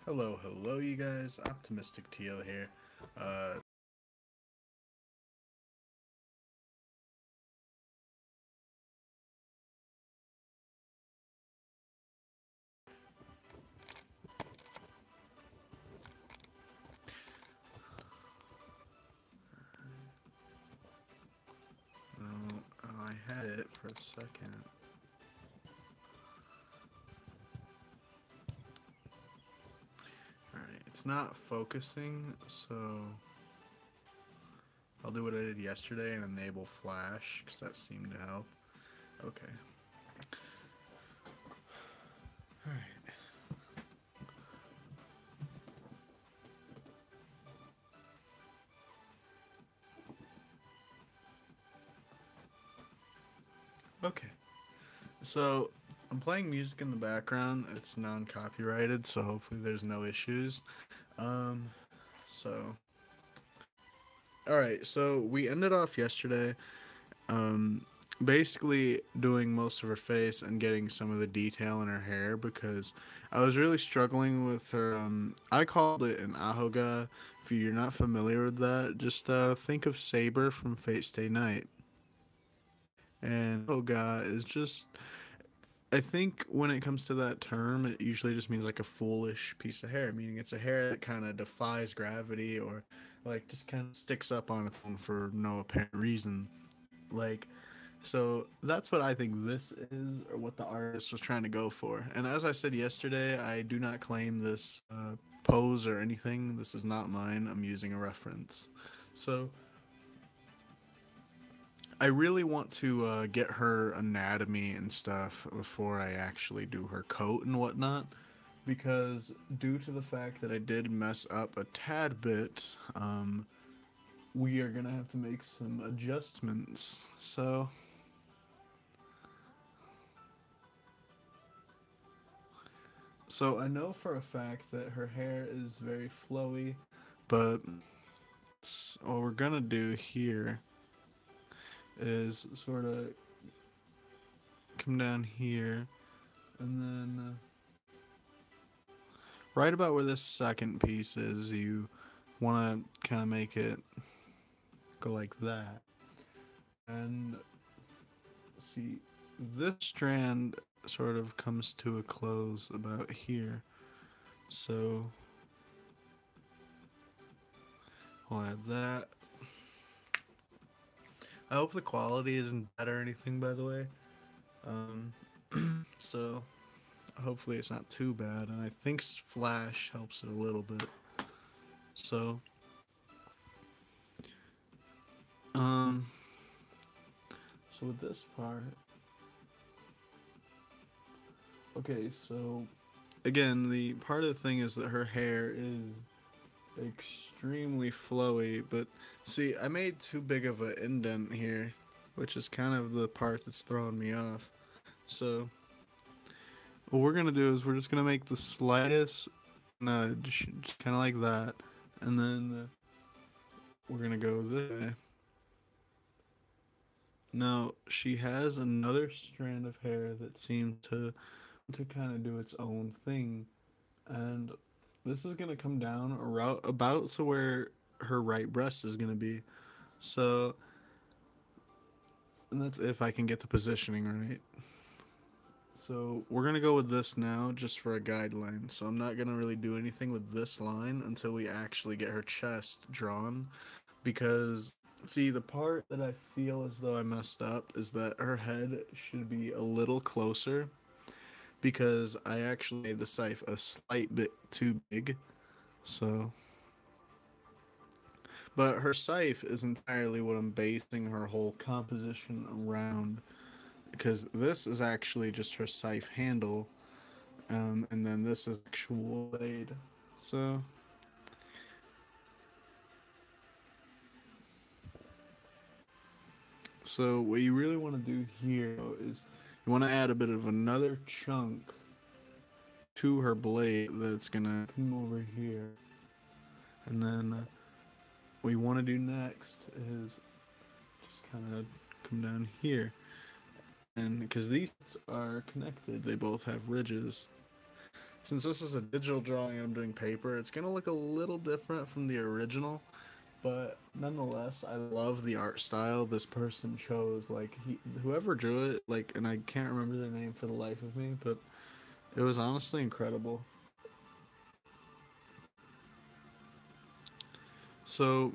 Hello, you guys. Optimistic Teal here. Uh, I had it for a second. Alright, it's not focusing, so I'll do what I did yesterday and enable flash, because that seemed to help. Okay. Alright. Okay. So, I'm playing music in the background. It's non-copyrighted, so hopefully there's no issues. Um, so... Alright, so we ended off yesterday um, basically doing most of her face and getting some of the detail in her hair because I was really struggling with her. I called it an ahoga. If you're not familiar with that, just think of Saber from Fate Stay Night. And ahoga is just, I think when it comes to that term, it usually just means like a foolish piece of hair, meaning it's a hair that kind of defies gravity or like just kind of sticks up on its own for no apparent reason. Like, so that's what I think this is, or what the artist was trying to go for. And as I said yesterday, I do not claim this pose or anything. This is not mine. I'm using a reference. So I really want to get her anatomy and stuff before I actually do her coat and whatnot. Because due to the fact that I did mess up a tad bit, we are gonna have to make some adjustments. So I know for a fact that her hair is very flowy, but what we're gonna do here is sort of come down here and then right about where this second piece is, you want to kind of make it go like that. And see, this strand sort of comes to a close about here. So I'll add that. I hope the quality isn't bad or anything, by the way. Um, so hopefully it's not too bad, and I think Flash helps it a little bit. So, um, so with this part, okay, so again, the part of the thing is that her hair is extremely flowy, but see, I made too big of an indent here, which is kind of the part that's throwing me off. So, what we're gonna do is we're just gonna make the slightest nudge, just kind of like that, and then we're gonna go this way. Now she has another strand of hair that seems to kind of do its own thing, and this is gonna come down around about to where her right breast is gonna be. So, and that's if I can get the positioning right. So we're gonna go with this now just for a guideline. So I'm not gonna really do anything with this line until we actually get her chest drawn. Because see, the part that I feel as though I messed up is that her head should be a little closer because I actually made the scythe a slight bit too big. So but her scythe is entirely what I'm basing her whole composition around because this is actually just her scythe handle, and then this is actual blade. So, so what you really want to do here is you want to add a bit of another chunk to her blade that's gonna come over here, and then what you want to do next is just kind of come down here, and because these are connected, they both have ridges. Since this is a digital drawing and I'm doing paper, it's gonna look a little different from the original. But nonetheless, I love the art style this person chose. Like whoever drew it, like, and I can't remember their name for the life of me, but it was honestly incredible. So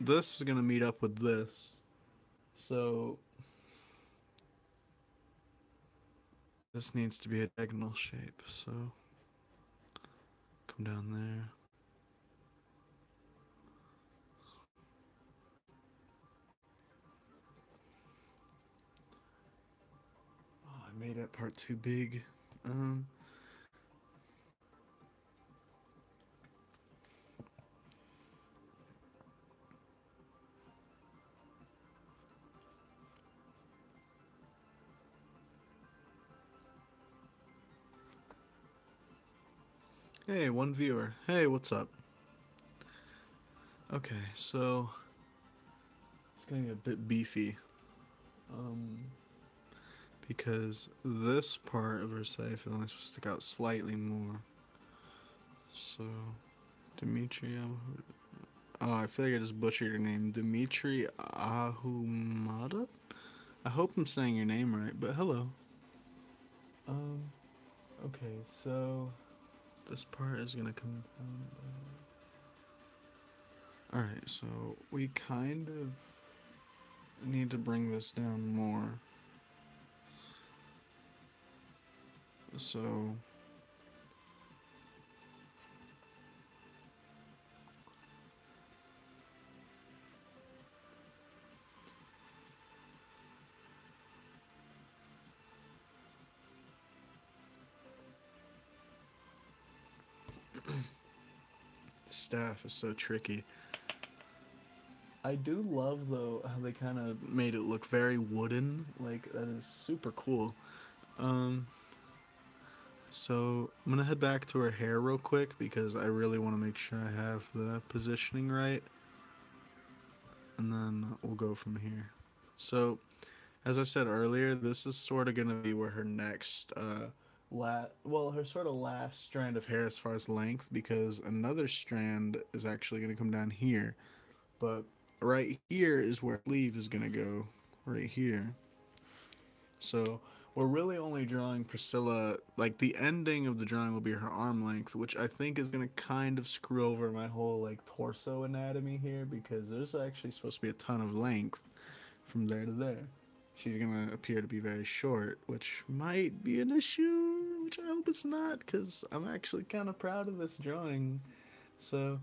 this is gonna meet up with this. So this needs to be a diagonal shape. So come down there. Oh, I made that part too big. Um, Hey, one viewer. Hey, what's up? Okay, so it's gonna get a bit beefy. Um, because this part of her safe is only supposed to stick out slightly more. So, Dimitri, oh, I feel like I just butchered your name. Dimitri Ahumada? I hope I'm saying your name right, but hello. Um, okay, so this part is gonna come down. Alright, so we kind of need to bring this down more. So staff is so tricky. I do love though how they kind of made it look very wooden. Like that is super cool. Um, so I'm gonna head back to her hair real quick because I really want to make sure I have the positioning right, and then we'll go from here. So, as I said earlier, this is sort of gonna be where her next her sort of last strand of hair as far as length, because another strand is actually gonna come down here. But right here is where leaf is gonna go, right here. So we're really only drawing Priscilla, like the ending of the drawing will be her arm length, which I think is gonna kind of screw over my whole like torso anatomy here, because there's actually supposed to be a ton of length from there to there. She's gonna appear to be very short, which might be an issue, which I hope it's not, because I'm actually kind of proud of this drawing. So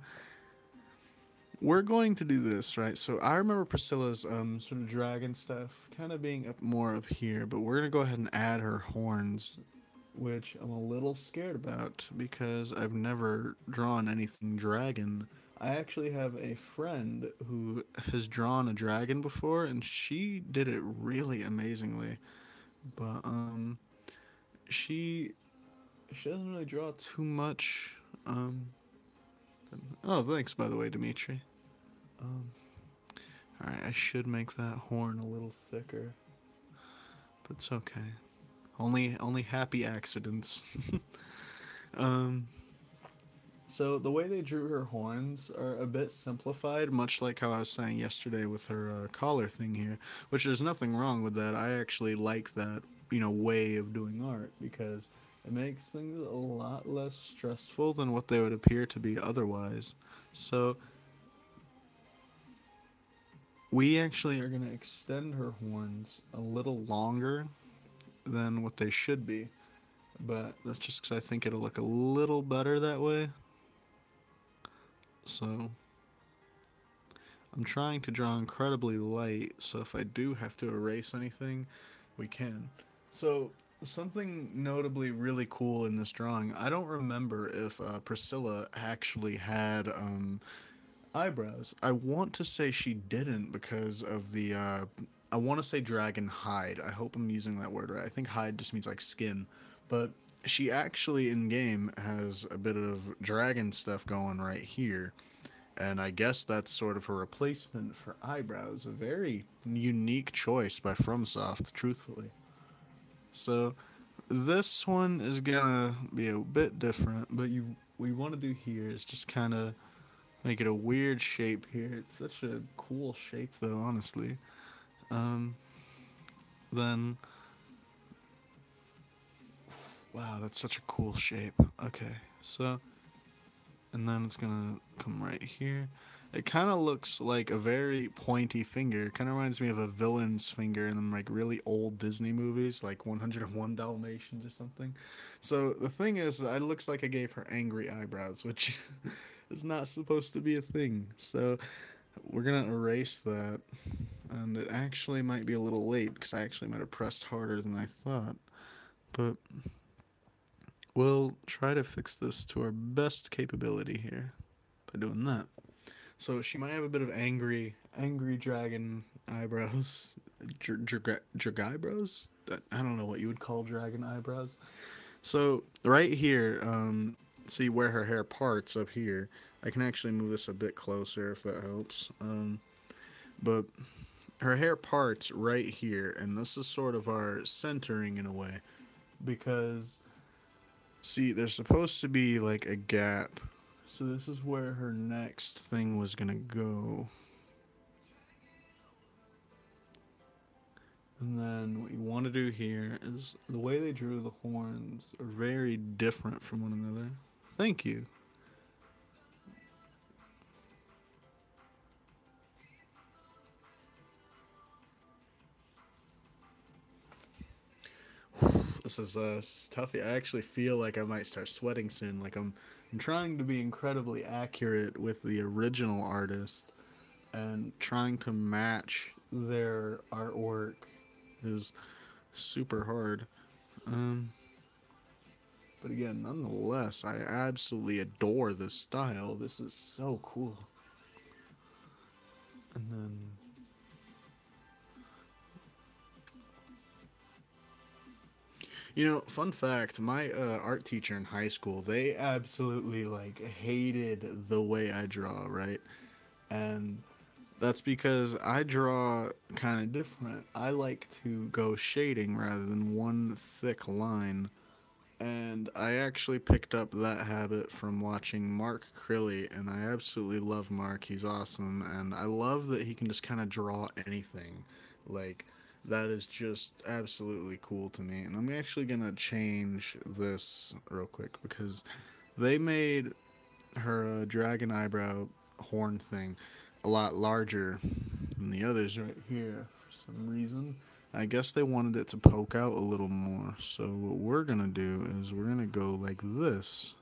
we're going to do this, right? So I remember Priscilla's sort of dragon stuff kind of being up more up here, but we're gonna go ahead and add her horns, which I'm a little scared about because I've never drawn anything dragon. I actually have a friend who has drawn a dragon before, and she did it really amazingly. But she she doesn't really draw too much. Um, oh, thanks by the way, Dimitri. Um, Alright, I should make that horn a little thicker. But it's okay. Only happy accidents. um so the way they drew her horns are a bit simplified, much like how I was saying yesterday with her collar thing here, which there's nothing wrong with that. I actually like that, way of doing art because it makes things a lot less stressful than what they would appear to be otherwise. So we actually are going to extend her horns a little longer than what they should be, but that's just because I think it'll look a little better that way. So I'm trying to draw incredibly light, so if I do have to erase anything, we can. So something notably really cool in this drawing, I don't remember if Priscilla actually had eyebrows. I want to say she didn't because of the I want to say dragon hide. I hope I'm using that word right. I think hide just means like skin, but she actually in game has a bit of dragon stuff going right here, and I guess that's sort of a replacement for eyebrows. A very unique choice by FromSoft, truthfully. So this one is gonna be a bit different, but you we want to do here is just kind of make it a weird shape here. It's such a cool shape, though, honestly. Um, then, wow, that's such a cool shape. Okay, so, and then it's gonna come right here. It kind of looks like a very pointy finger. It kind of reminds me of a villain's finger in them like really old Disney movies, like 101 Dalmatians or something. So the thing is, it looks like I gave her angry eyebrows, which is not supposed to be a thing. So we're gonna erase that, and it actually might be a little late because I actually might have pressed harder than I thought. But we'll try to fix this to our best capability here by doing that. So she might have a bit of angry dragon eyebrows, drag eyebrows. I don't know what you would call dragon eyebrows. So right here, see where her hair parts up here. I can actually move this a bit closer if that helps. But her hair parts right here, and this is sort of our centering in a way, because see, there's supposed to be like a gap. So this is where her next thing was gonna go. And then what you want to do here is the way they drew the horns are very different from one another. Thank you. This is tough. I actually feel like I might start sweating soon. Like I'm trying to be incredibly accurate with the original artist and trying to match their artwork is super hard. Um, but again, nonetheless, I absolutely adore this style. This is so cool. And then fun fact, my art teacher in high school, they absolutely like hated the way I draw, right? And that's because I draw kind of different. I like to go shading rather than one thick line. And I actually picked up that habit from watching Mark Crilly, and I absolutely love Mark. He's awesome, and I love that he can just kind of draw anything. Like, that is just absolutely cool to me. And I'm actually gonna change this real quick because they made her dragon eyebrow horn thing a lot larger than the others right here for some reason. I guess they wanted it to poke out a little more. So what we're going to do is we're going to go like this.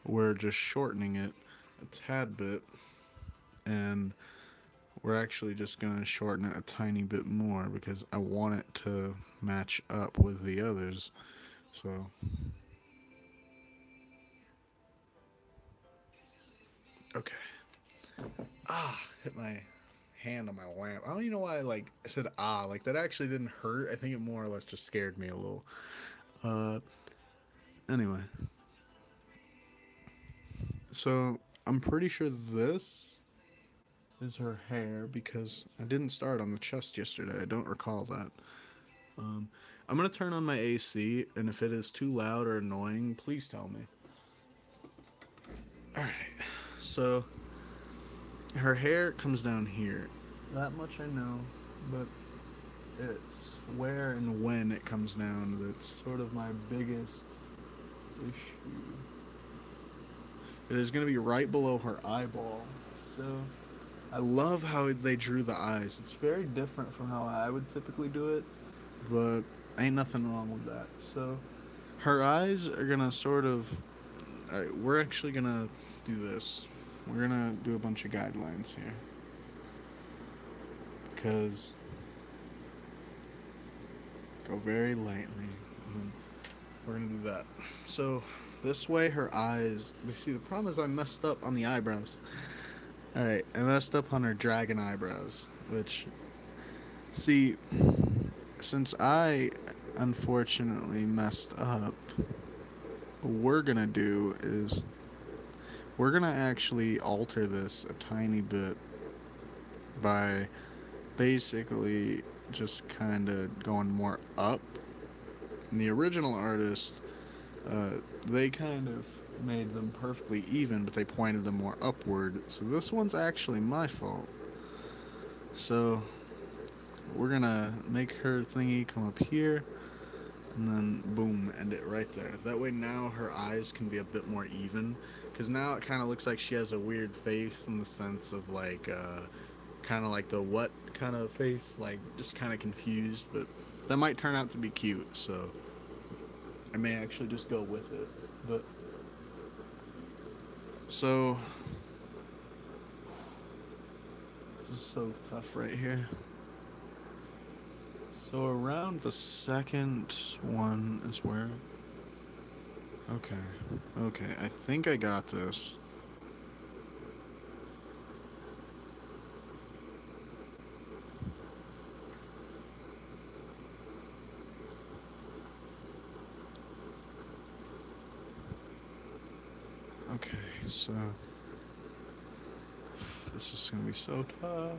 We're just shortening it a tad bit. And we're actually just going to shorten it a tiny bit more because I want it to match up with the others. So, okay. Hit my hand on my lamp. I don't even know why I said like that actually didn't hurt. I think it more or less just scared me a little. Uh anyway. So I'm pretty sure this is her hair because I didn't start on the chest yesterday. I don't recall that. Um I'm gonna turn on my AC, and if it is too loud or annoying, please tell me. Alright. So her hair comes down here. That much I know, but it's where and when it comes down that's sort of my biggest issue. It is going to be right below her eyeball. So I love how they drew the eyes. It's very different from how I would typically do it, but ain't nothing wrong with that. So her eyes are going to sort of. We're actually going to do this. We're going to do a bunch of guidelines here. Because go very lightly, and then we're gonna do that. So this way her eyes, you see the problem is I messed up on the eyebrows. Alright, I messed up on her dragon eyebrows, which, see, since I unfortunately messed up, what we're gonna do is we're gonna actually alter this a tiny bit by basically just kind of going more up And the original artist, uh, they kind of made them perfectly even, but they pointed them more upward. So this one's actually my fault. So we're gonna make her thingy come up here, and then boom, end it right there. That way now her eyes can be a bit more even, because now it kind of looks like she has a weird face in the sense of like, kind of like the what kind of face, like just kind of confused, but that might turn out to be cute, so I may actually just go with it. But so this is so tough right here. So around the second one is where. Okay, okay, I think I got this. Okay, so this is gonna be so tough.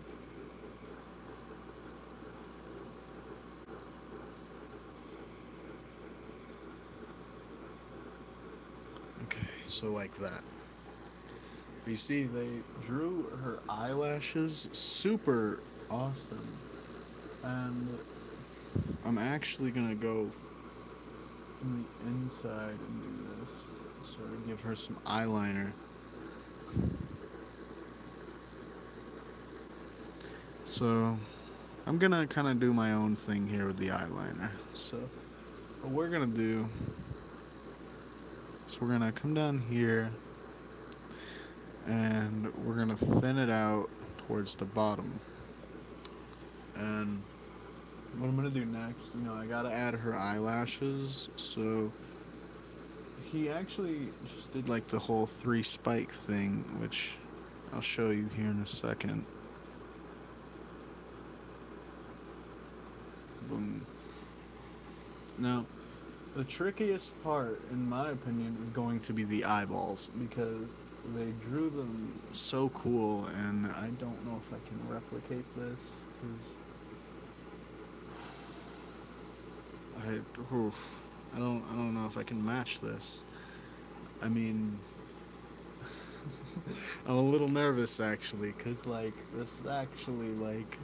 Okay, so like that. You see, they drew her eyelashes super awesome. And I'm actually gonna go from the inside and do this. Sort of give her some eyeliner. So, I'm gonna kind of do my own thing here with the eyeliner. So, what we're gonna do is we're gonna come down here and we're gonna thin it out towards the bottom. And what I'm gonna do next, I gotta add her eyelashes. So he actually just did like the whole 3 spike thing, which I'll show you here in a second. Boom. Now, the trickiest part, in my opinion, is going to be the eyeballs, because they drew them so cool, and I don't know if I can replicate this, because I don't know if I can match this. I mean, I'm a little nervous actually, cause like this is actually like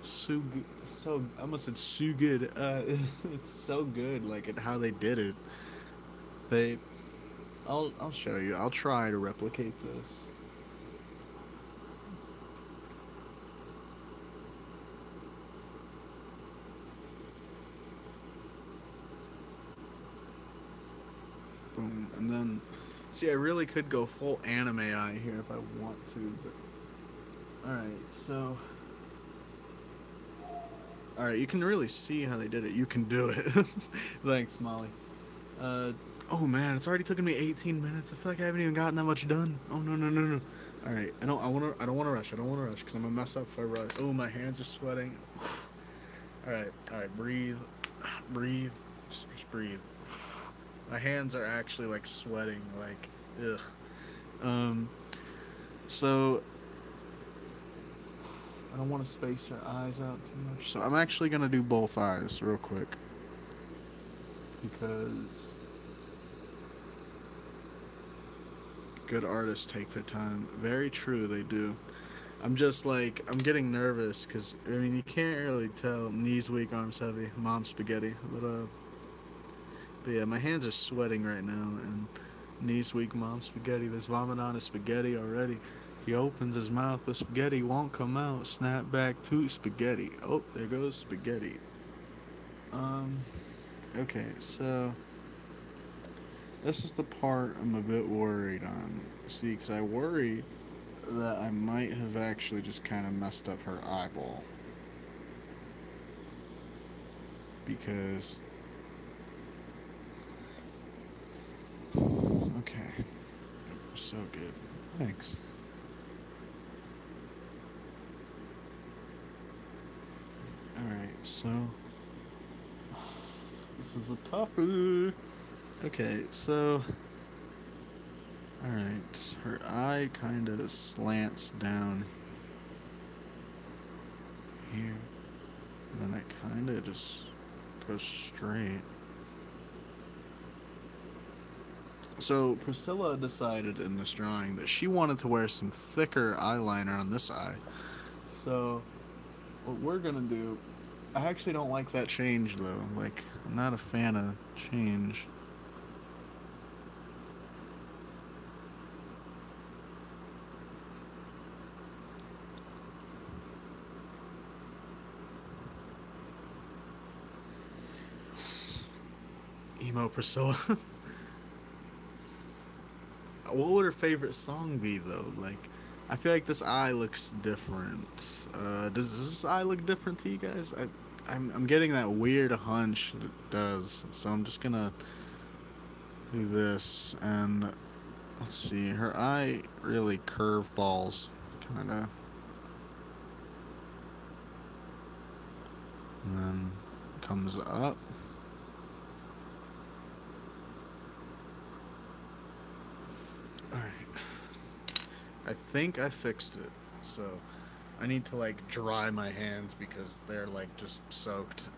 so I almost said so good. It's so good, like at how they did it. They, I'll show you. I'll try to replicate this. Boom, and then see, I really could go full anime eye here if I want to, but all right, so. Alright, you can really see how they did it. You can do it. Thanks, Molly. Oh man, it's already taken me 18 minutes. I feel like I haven't even gotten that much done. Oh no no no no. Alright, I don't wanna rush. I don't wanna rush because I'm gonna mess up if I rush. Oh, my hands are sweating. Alright, breathe. Breathe. Just breathe. My hands are actually like sweating, like ugh. So I don't want to space her eyes out too much. So I'm actually going to do both eyes real quick. Because good artists take their time. Very true, they do. I'm just like, I'm getting nervous because, I mean, you can't really tell. Knees weak, arms heavy, mom spaghetti. But yeah, my hands are sweating right now. And knees weak, mom spaghetti. There's vomit on his spaghetti already. He opens his mouth, but spaghetti won't come out. Snap back to spaghetti. Oh, there goes spaghetti. Okay, so this is the part I'm a bit worried on. See, because I worry that I might have actually just kind of messed up her eyeball. Because okay, so good. Thanks. Alright, so this is a toughie. Okay, so alright, her eye kind of slants down here, and then it kind of just goes straight. So Priscilla decided in this drawing that she wanted to wear some thicker eyeliner on this eye. So what we're gonna do, I actually don't like that change though. Like, I'm not a fan of change. Emo Priscilla. What would her favorite song be though? Like, I feel like this eye looks different. Does this eye look different to you guys? I'm getting that weird hunch that it does. So I'm just gonna do this, and let's see. Her eye really curveballs, kind of, and then comes up. All right. I think I fixed it. So I need to like dry my hands because they're like just soaked.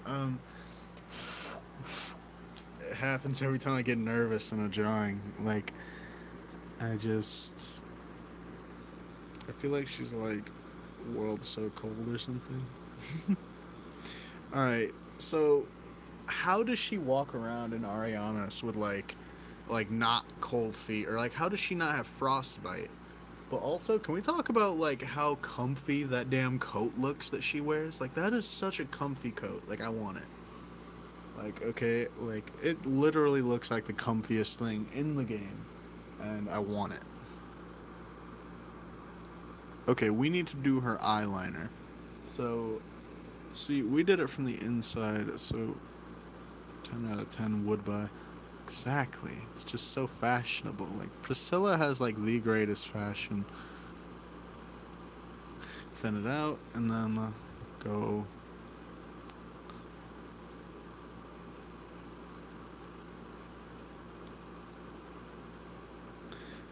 It happens every time I get nervous in a drawing. Like, I just I feel like she's like, world's so cold or something. All right. So how does she walk around in Arianas with like not cold feet, or like how does she not have frostbite? But also, can we talk about like how comfy that damn coat looks that she wears? Like, that is such a comfy coat. Like, I want it. Like, okay, like it literally looks like the comfiest thing in the game, and I want it. Okay, we need to do her eyeliner. So, see, we did it from the inside, so 10 out of 10 would buy. Exactly. It's just so fashionable. Like, Priscilla has like the greatest fashion. Thin it out, and then go.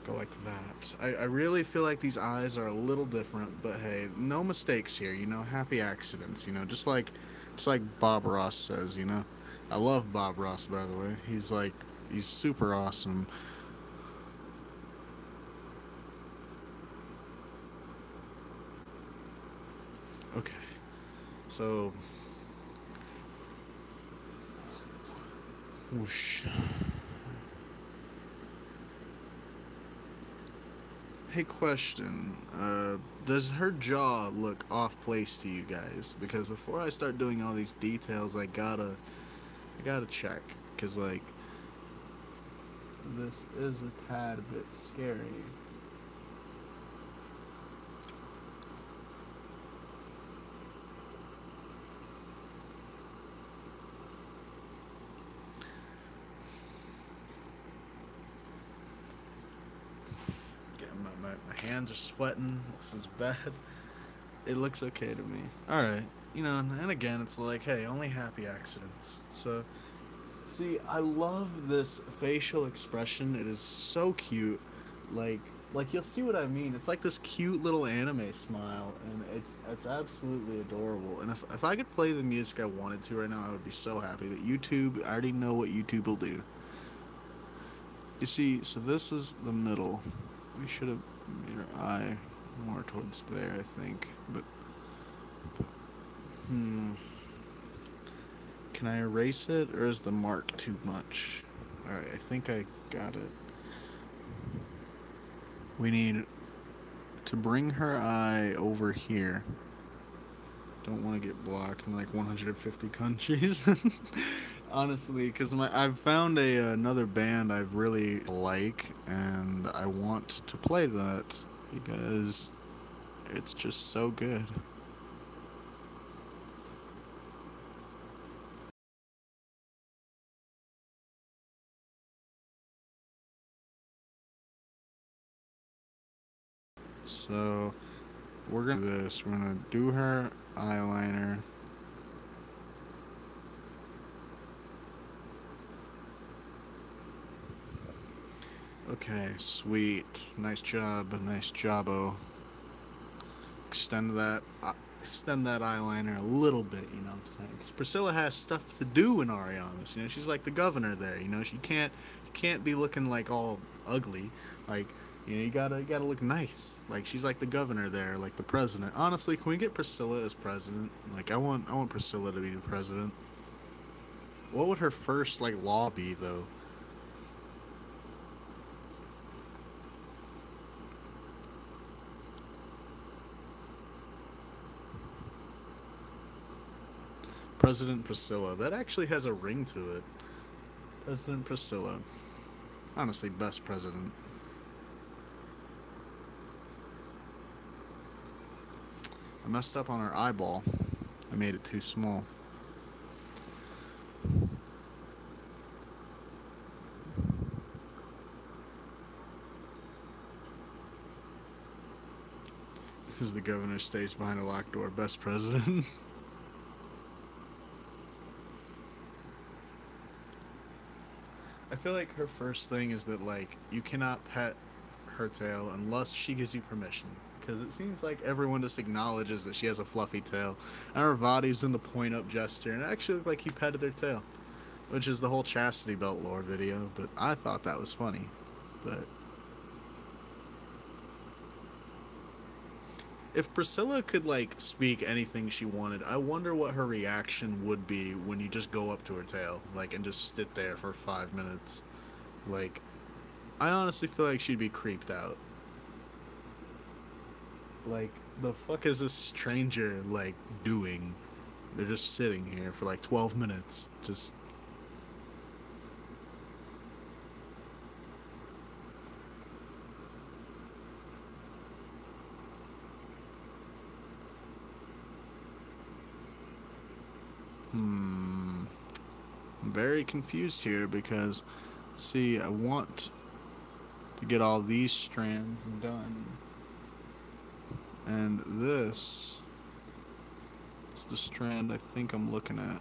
Go like that. I really feel like these eyes are a little different, but hey, no mistakes here, you know, happy accidents, you know, just like Bob Ross says, you know. I love Bob Ross, by the way. He's super awesome. Okay. So whoosh. Hey, question. Does her jaw look off place to you guys? Because before I start doing all these details, I gotta check. Cause like, this is a tad bit scary. My hands are sweating. This is bad. It looks okay to me. All right. You know, and again, it's like, hey, only happy accidents. So, see, I love this facial expression. It is so cute. Like, like you'll see what I mean. It's like this cute little anime smile, and it's absolutely adorable. And if I could play the music I wanted to right now, I would be so happy. But YouTube, I already know what YouTube will do. You see, so this is the middle. We should have made our eye more towards there, I think. But hmm. Can I erase it, or is the mark too much? Alright, I think I got it. We need to bring her eye over here. Don't want to get blocked in like 150 countries. Honestly, because I've found another band I really like, and I want to play that because it's just so good. So we're gonna do this. We're gonna do her eyeliner. Okay, sweet. Nice job. Nice jobbo. Extend that. extend that eyeliner a little bit, you know what I'm saying? Because Priscilla has stuff to do in Ariana's. You know, she's like the governor there. You know, she can't be looking like all ugly. Like, you know, you gotta look nice. Like she's like the governor there, like the president. Honestly, can we get Priscilla as president? Like, I want Priscilla to be the president. What would her first like law be though? President Priscilla. That actually has a ring to it. President Priscilla. Honestly, best president. I messed up on her eyeball. I made it too small. Because the governor stays behind a locked door. Best president. I feel like her first thing is that, like, you cannot pet her tail unless she gives you permission. Because it seems like everyone just acknowledges that she has a fluffy tail. And her body's doing the point up gesture. And it actually looked like he petted her tail. Which is the whole chastity belt lore video. But I thought that was funny. But if Priscilla could, like, speak anything she wanted, I wonder what her reaction would be when you just go up to her tail, like, and just sit there for 5 minutes. Like, I honestly feel like she'd be creeped out. Like, the fuck is this stranger, like, doing? They're just sitting here for, like, 12 minutes. Just. Hmm. I'm very confused here because, see, I want to get all these strands done. And this is the strand I think I'm looking at.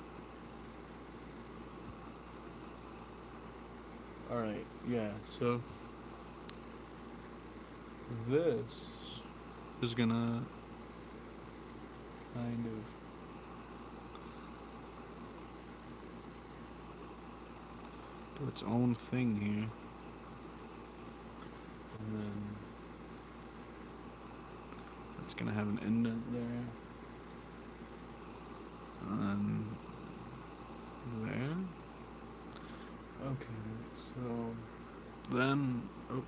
Alright, yeah, so this is gonna kind of do its own thing here. And then it's gonna have an indent there. And there. Okay, so then, oh,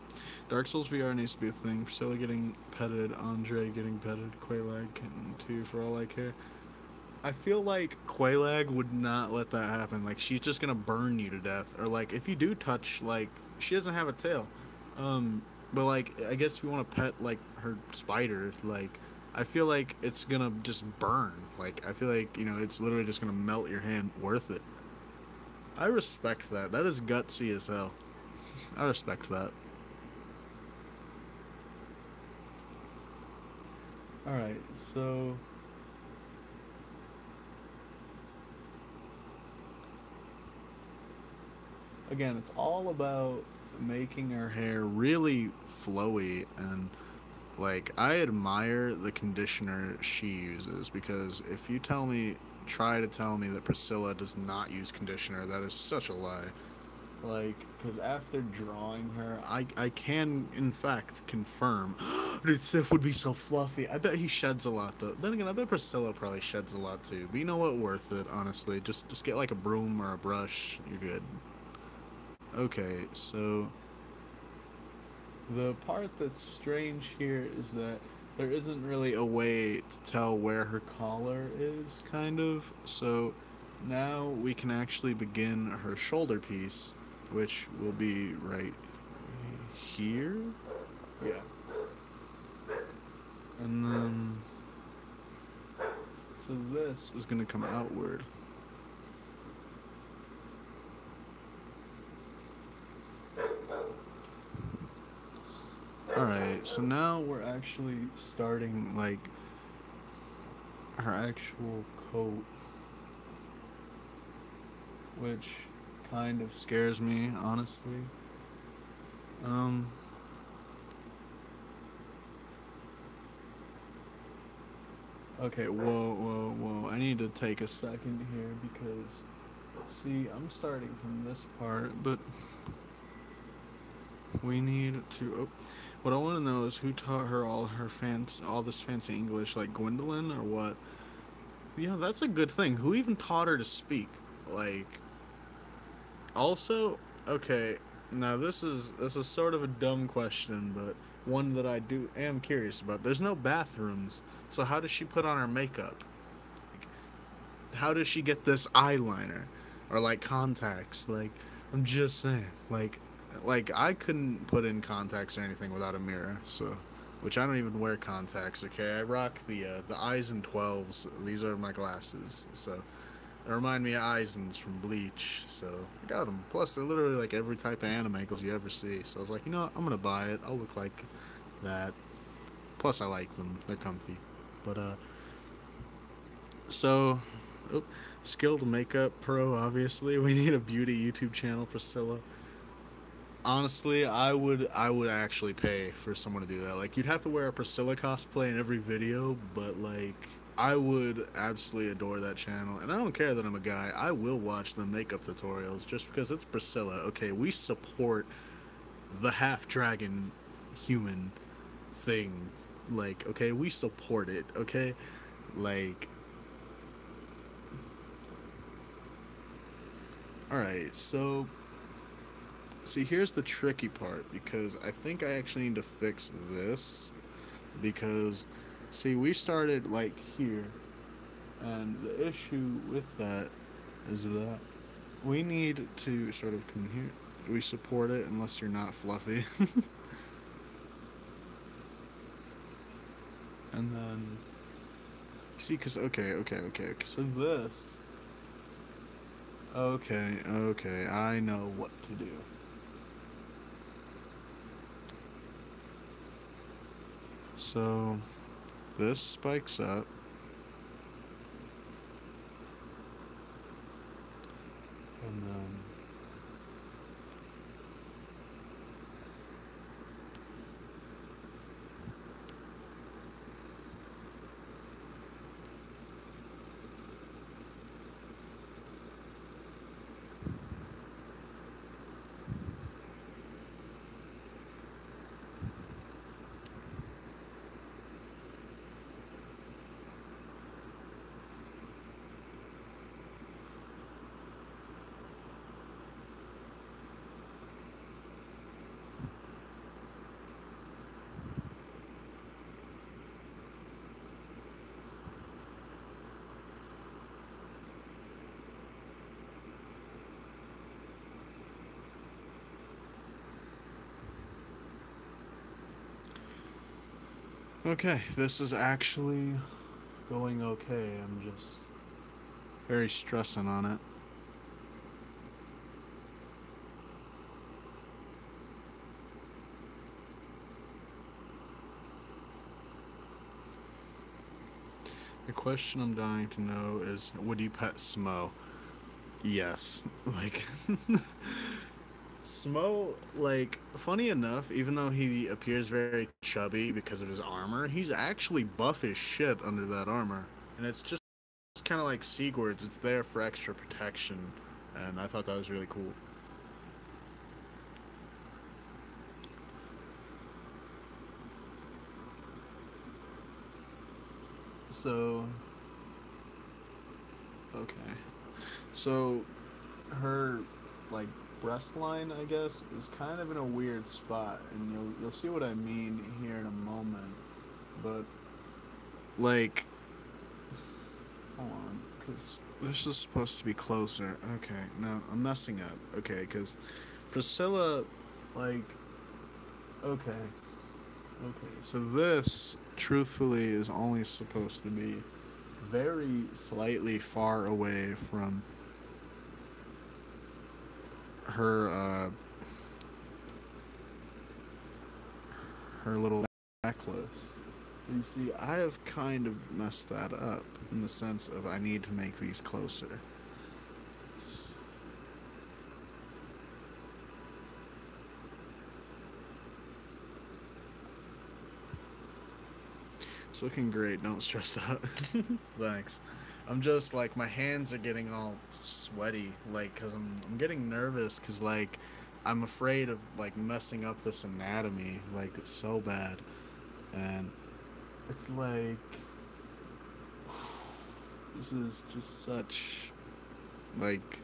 Dark Souls VR needs to be a thing. Priscilla getting petted, Andre getting petted, Quaylag getting two for all I care. I feel like Quaylag would not let that happen. Like, she's just gonna burn you to death. Or, like, if you do touch, like, she doesn't have a tail. But, like, I guess if you want to pet, like, her spider, like, I feel like it's gonna just burn. Like, I feel like, you know, it's literally just gonna melt your hand. Worth it. I respect that. That is gutsy as hell. I respect that. Alright, so again, it's all about making her hair really flowy, and like, I admire the conditioner she uses, because if you try to tell me that Priscilla does not use conditioner, that is such a lie. Like, because after drawing her, I can, in fact, confirm that Sif would be so fluffy. I bet he sheds a lot, though. Then again, I bet Priscilla probably sheds a lot, too. But you know what? Worth it, honestly. Just get, like, a broom or a brush. You're good. Okay, so the part that's strange here is that there isn't really a way to tell where her collar is, kind of. So now we can actually begin her shoulder piece, which will be right here. Yeah. And then, so this is going to come outward. Alright, so now we're actually starting, like, her actual coat, which kind of scares me, honestly. Okay, whoa. I need to take a second here because, see, I'm starting from this part, but we need to. Oh, what I want to know is who taught her all this fancy English, like Gwendolyn or what? Yeah, that's a good thing. Who even taught her to speak? Like, also, okay. Now this is sort of a dumb question, but one that I do am curious about. There's no bathrooms, so how does she put on her makeup? How does she get this eyeliner or like contacts? Like, I'm just saying, like I couldn't put in contacts or anything without a mirror. So, which I don't even wear contacts. Okay, I rock the eyes and 12s. These are my glasses. So they remind me of Eisens from Bleach. So I got them. Plus, they're literally like every type of animagles you ever see. So I was like, you know what? I'm gonna buy it. I'll look like that. Plus, I like them. They're comfy. But so, oh, skilled makeup pro. Obviously, we need a beauty YouTube channel, Priscilla. Honestly, I would actually pay for someone to do that. Like, you'd have to wear a Priscilla cosplay in every video, but like, I would absolutely adore that channel. And I don't care that I'm a guy. I will watch the makeup tutorials just because it's Priscilla. Okay, we support the half dragon human thing. Like, okay, we support it. Okay, like, all right, so see, here's the tricky part because I think I actually need to fix this because see, we started like here, and the issue with that is that we need to sort of come here. We support it unless you're not fluffy. And then see, cause okay. So this, okay, I know what to do. So this spikes up, and then okay, this is actually going okay. I'm just very stressing on it. The question I'm dying to know is would you pet Smo? Yes. Like, Smo, like, funny enough, even though he appears very chubby because of his armor, he's actually buff as shit under that armor. And it's just kind of like Sigurd's, it's there for extra protection. And I thought that was really cool. So, okay. So, her, like, breast line, I guess, is kind of in a weird spot. And you'll see what I mean here in a moment. But, like, hold on, because this is supposed to be closer. Okay, no, I'm messing up. Okay, because Priscilla, like, okay, so this, truthfully, is only supposed to be very slightly far away from her, her little necklace. You see, I have kind of messed that up in the sense of I need to make these closer. It's looking great. Don't stress out. Thanks. I'm just like my hands are getting all sweaty, like, cause I'm getting nervous, cause like I'm afraid of like messing up this anatomy, like it's so bad, and it's like this is just such like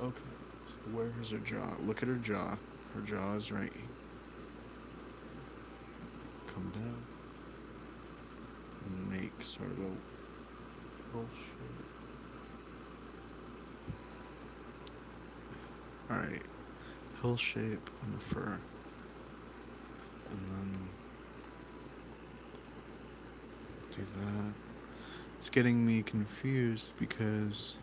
okay. So where is her jaw? Look at her jaw. Her jaw is right. Come down and make sort of a full shape. All right, hill shape on the fur, and then do that. It's getting me confused because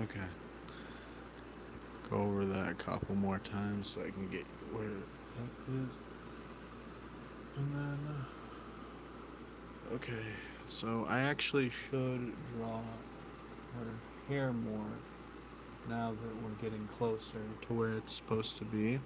okay, go over that a couple more times so I can get where that is, and then okay. So I actually should draw her hair more now that we're getting closer to where it's supposed to be.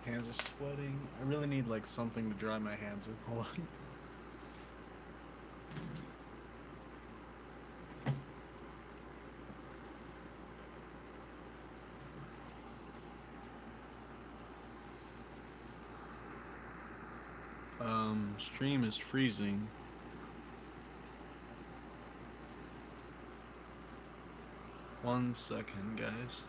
Hands are sweating. I really need like something to dry my hands with. Hold on. Stream is freezing. One second, guys.